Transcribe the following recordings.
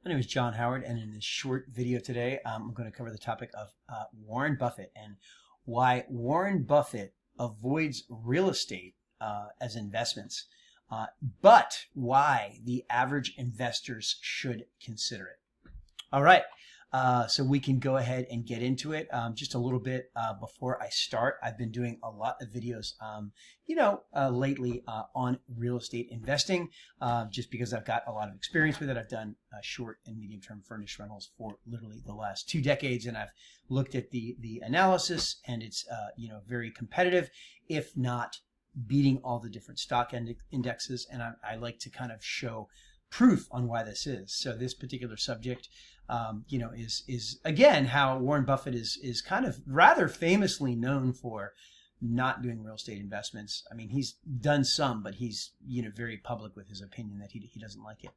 My name is John Howard, and in this short video today, I'm going to cover the topic of Warren Buffett and why Warren Buffett avoids real estate as investments, but why the average investors should consider it. All right, so we can go ahead and get into it. Just a little bit before I start, I've been doing a lot of videos, lately on real estate investing, just because I've got a lot of experience with it. I've done short and medium term furnished rentals for literally the last 2 decades, and I've looked at the analysis, and it's very competitive, if not beating all the different stock indexes. And I like to kind of show proof on why this is. So this particular subject, is again how Warren Buffett is kind of rather famously known for not doing real estate investments. I mean, he's done some, but he's very public with his opinion that he doesn't like it.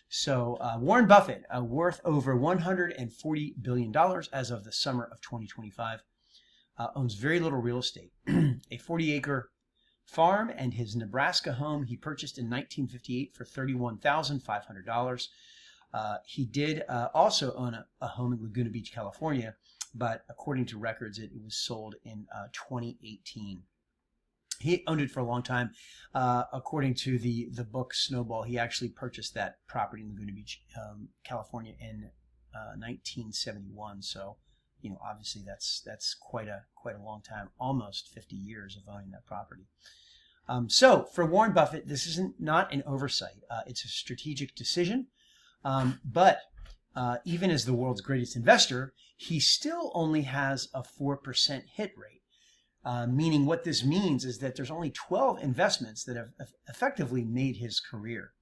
So Warren Buffett, worth over $140 billion as of the summer of 2025, owns very little real estate. A 40-acre farm and his Nebraska home he purchased in 1958 for $31,500. He did also own a home in Laguna Beach, California, but according to records, it was sold in 2018. He owned it for a long time. According to the book Snowball, he actually purchased that property in Laguna Beach, California in 1971. So, obviously that's quite a long time, almost 50 years of owning that property. So for Warren Buffett, this isn't not an oversight. It's a strategic decision. But even as the world's greatest investor, he still only has a 4% hit rate. Meaning what this means is that there's only 12 investments that have effectively made his career.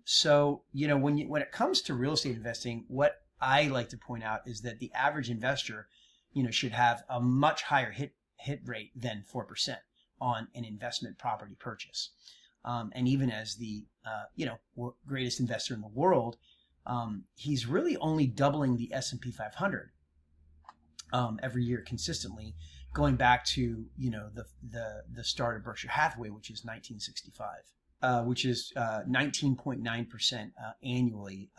So, when it comes to real estate investing, what I like to point out is that the average investor, should have a much higher hit rate than 4% on an investment property purchase. And even as the greatest investor in the world, he's really only doubling the S&P 500 every year consistently, going back to the start of Berkshire Hathaway, which is 1965, which is 19.9% annually.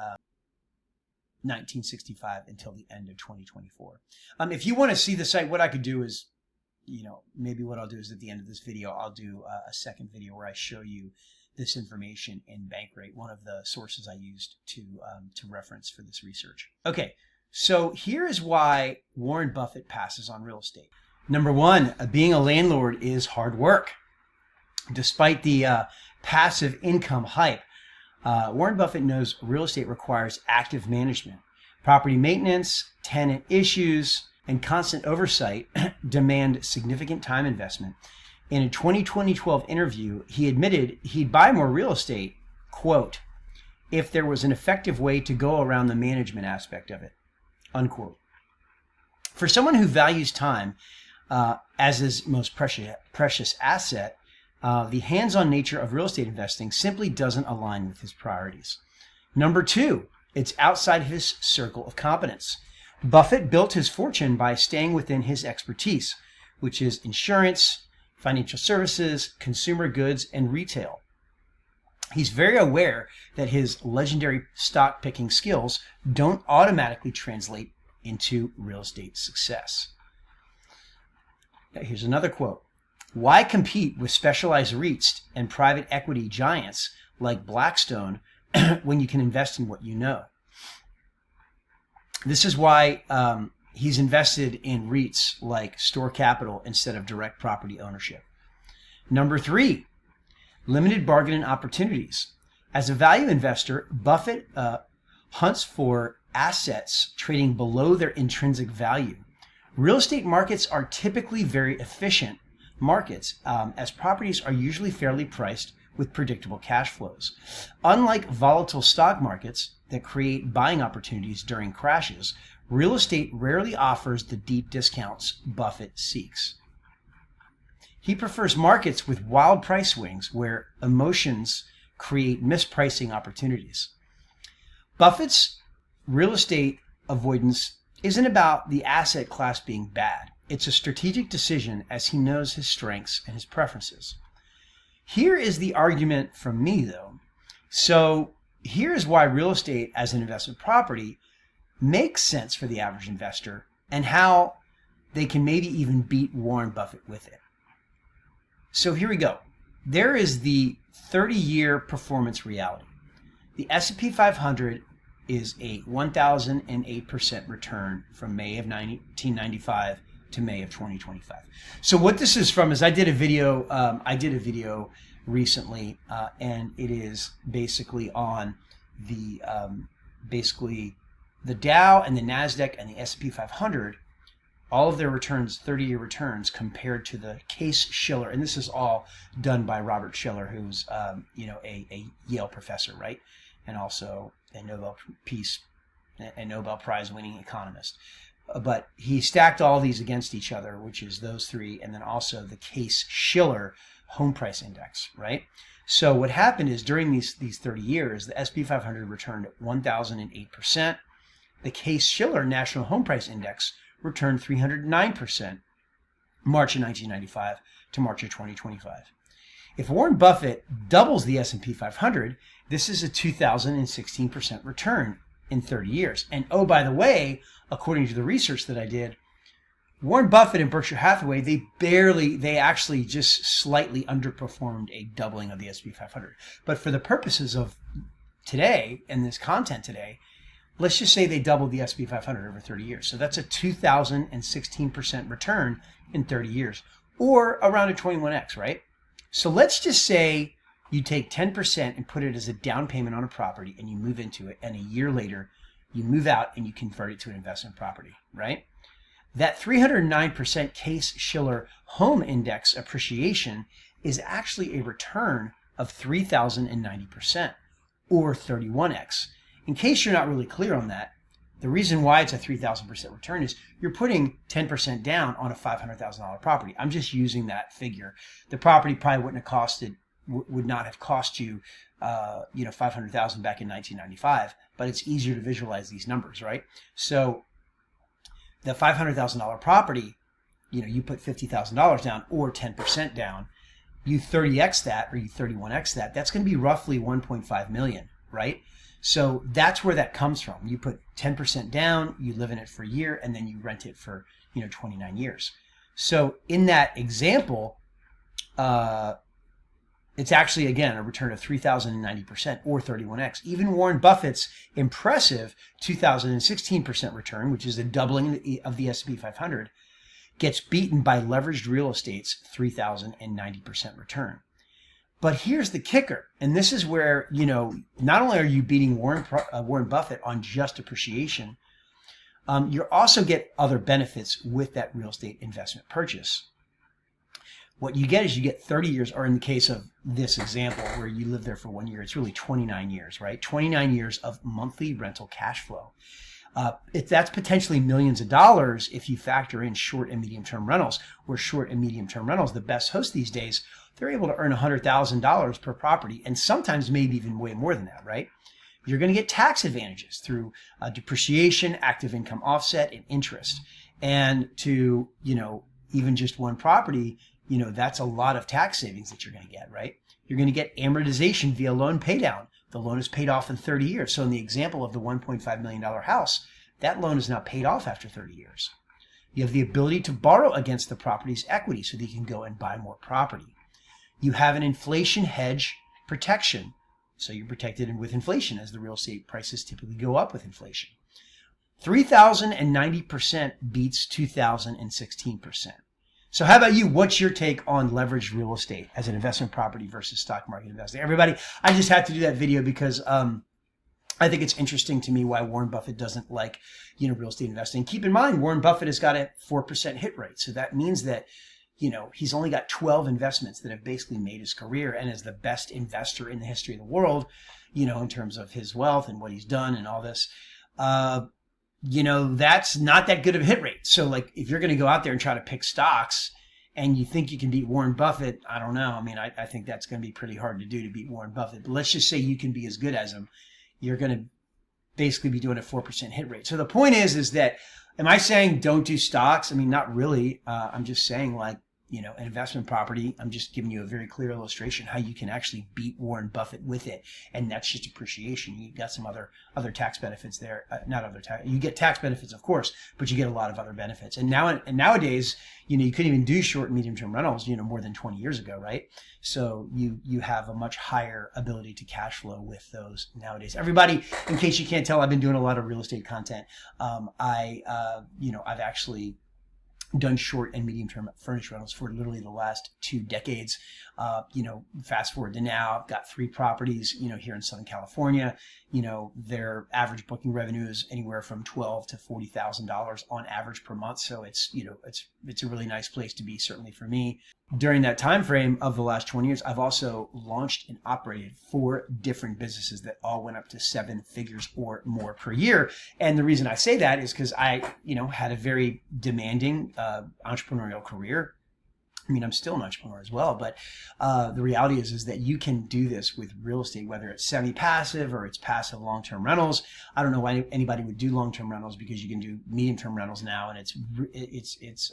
1965 until the end of 2024. If you want to see the site, what I could do is, maybe what I'll do is at the end of this video, I'll do a second video where I show you this information in Bankrate, one of the sources I used to reference for this research. Okay, so here is why Warren Buffett passes on real estate. Number one, being a landlord is hard work. Despite the passive income hype, Warren Buffett knows real estate requires active management. Property maintenance, tenant issues, and constant oversight demand significant time investment. In a 2012 interview, he admitted he'd buy more real estate, quote, if there was an effective way to go around the management aspect of it, unquote. For someone who values time as his most precious asset, the hands-on nature of real estate investing simply doesn't align with his priorities. Number two, it's outside his circle of competence. Buffett built his fortune by staying within his expertise, which is insurance, financial services, consumer goods, and retail. He's very aware that his legendary stock picking skills don't automatically translate into real estate success. Now, here's another quote. Why compete with specialized REITs and private equity giants like Blackstone when you can invest in what you know? This is why he's invested in REITs like Store Capital instead of direct property ownership. Number three, limited bargaining opportunities. As a value investor, Buffett hunts for assets trading below their intrinsic value. Real estate markets are typically very efficient markets, as properties are usually fairly priced with predictable cash flows. Unlike volatile stock markets that create buying opportunities during crashes, real estate rarely offers the deep discounts Buffett seeks. He prefers markets with wild price swings where emotions create mispricing opportunities. Buffett's real estate avoidance isn't about the asset class being bad. It's a strategic decision as he knows his strengths and his preferences. Here is the argument from me, though. So here's why real estate as an investment property makes sense for the average investor and how they can maybe even beat Warren Buffett with it. So here we go. There is the 30-year performance reality. The S&P 500 is a 1,008% return from May of 1995 to May of 2025. So what this is from is I did a video recently, and it is basically on the the Dow and the Nasdaq and the S&P 500, all of their returns, 30-year returns, compared to the Case-Shiller, and this is all done by Robert Shiller, who's a Yale professor, right, and also a Nobel Prize winning economist. But he stacked all these against each other, which is those three, and then also the Case-Shiller home price index, right? So what happened is during these 30 years, the S&P 500 returned 1,008%. The Case-Shiller National Home Price Index returned 309%, March of 1995 to March of 2025. If Warren Buffett doubles the S&P 500, this is a 2,016% return in 30 years. And oh, by the way, according to the research that I did, Warren Buffett and Berkshire Hathaway, they actually just slightly underperformed a doubling of the S&P 500. But for the purposes of today and this content today, let's just say they doubled the S&P 500 over 30 years. So that's a 2,016% return in 30 years, or around a 21x, right? So let's just say you take 10% and put it as a down payment on a property and you move into it, and a year later you move out and you convert it to an investment property, right? That 309% Case-Shiller Home Index appreciation is actually a return of 3,090%, or 31x. In case you're not really clear on that, the reason why it's a 3,000% return is you're putting 10% down on a $500,000 property. I'm just using that figure. The property probably would not have cost you, $500,000 back in 1995, but it's easier to visualize these numbers, right? So the $500,000 property, you put $50,000 down or 10% down, you 30x that or you 31x that, that's going to be roughly 1.5 million, right? So that's where that comes from. You put 10% down, you live in it for a year, and then you rent it for 29 years. So in that example, it's actually, again, a return of 3,090% or 31x. Even Warren Buffett's impressive 2016% return, which is a doubling of the S&P 500, gets beaten by leveraged real estate's 3,090% return. But here's the kicker, and this is where, not only are you beating Warren Buffett on just appreciation, you also get other benefits with that real estate investment purchase. What you get is you get 30 years, or in the case of this example where you live there for 1 year, it's really 29 years, right? 29 years of monthly rental cash flow. That's potentially millions of dollars if you factor in short and medium-term rentals, where short and medium-term rentals, the best hosts these days, they're able to earn $100,000 per property, and sometimes maybe even way more than that, right? You're going to get tax advantages through depreciation, active income offset, and interest. And to, even just one property, that's a lot of tax savings that you're going to get, right? You're going to get amortization via loan paydown. The loan is paid off in 30 years. So in the example of the $1.5 million house, that loan is now paid off after 30 years. You have the ability to borrow against the property's equity so that you can go and buy more property. You have an inflation hedge protection. So you're protected with inflation as the real estate prices typically go up with inflation. 3,090% beats 2,016%. So how about you? What's your take on leveraged real estate as an investment property versus stock market investing? Everybody, I just had to do that video because I think it's interesting to me why Warren Buffett doesn't like, real estate investing. Keep in mind, Warren Buffett has got a 4% hit rate. So that means that, he's only got 12 investments that have basically made his career, and is the best investor in the history of the world, in terms of his wealth and what he's done and all this. That's not that good of a hit rate. So like, if you're going to go out there and try to pick stocks and you think you can beat Warren Buffett, I don't know. I mean, I think that's going to be pretty hard to do, to beat Warren Buffett. But let's just say you can be as good as him. You're going to basically be doing a 4% hit rate. So the point is that, am I saying don't do stocks? I mean, not really. I'm just saying, like, an investment property. I'm just giving you a very clear illustration how you can actually beat Warren Buffett with it, and that's just appreciation. You got some other tax benefits there. Not other tax. You get tax benefits, of course, but you get a lot of other benefits. And nowadays, you couldn't even do short and medium term rentals, more than 20 years ago, right? So you have a much higher ability to cash flow with those nowadays. Everybody, in case you can't tell, I've been doing a lot of real estate content. I've actually done short and medium term furnished rentals for literally the last 2 decades. Fast forward to now, I've got 3 properties, here in Southern California. Their average booking revenue is anywhere from $12,000 to $40,000 on average per month. So it's a really nice place to be, certainly for me. During that time frame of the last 20 years, I've also launched and operated 4 different businesses that all went up to 7 figures or more per year. And the reason I say that is because I, had a very demanding entrepreneurial career. I mean, I'm still an entrepreneur as well, but the reality is that you can do this with real estate, whether it's semi-passive or it's passive long-term rentals. I don't know why anybody would do long-term rentals, because you can do medium-term rentals now, and it's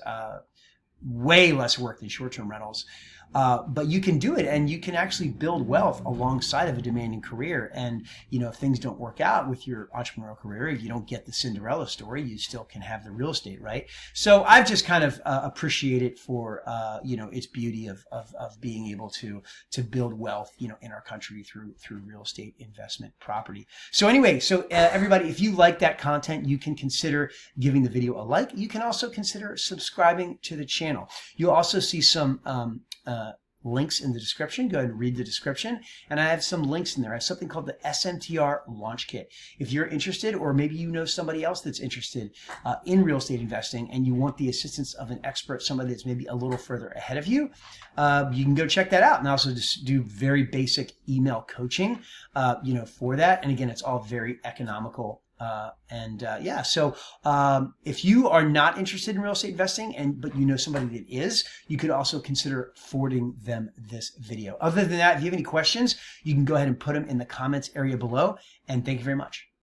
way less work than short-term rentals. But you can do it, and you can actually build wealth alongside of a demanding career. And, if things don't work out with your entrepreneurial career, if you don't get the Cinderella story, you still can have the real estate, right? So I've just kind of appreciated for, its beauty of being able to build wealth, in our country through real estate investment property. So anyway, everybody, if you like that content, you can consider giving the video a like. You can also consider subscribing to the channel. You'll also see some links in the description. Go ahead and read the description. And I have some links in there. I have something called the SMTR Launch Kit. If you're interested, or maybe you know somebody else that's interested in real estate investing, and you want the assistance of an expert, somebody that's maybe a little further ahead of you, you can go check that out. And I also just do very basic email coaching, for that. And again, it's all very economical. So if you are not interested in real estate investing, but you know somebody that is, you could also consider forwarding them this video. Other than that, if you have any questions, you can go ahead and put them in the comments area below. And thank you very much.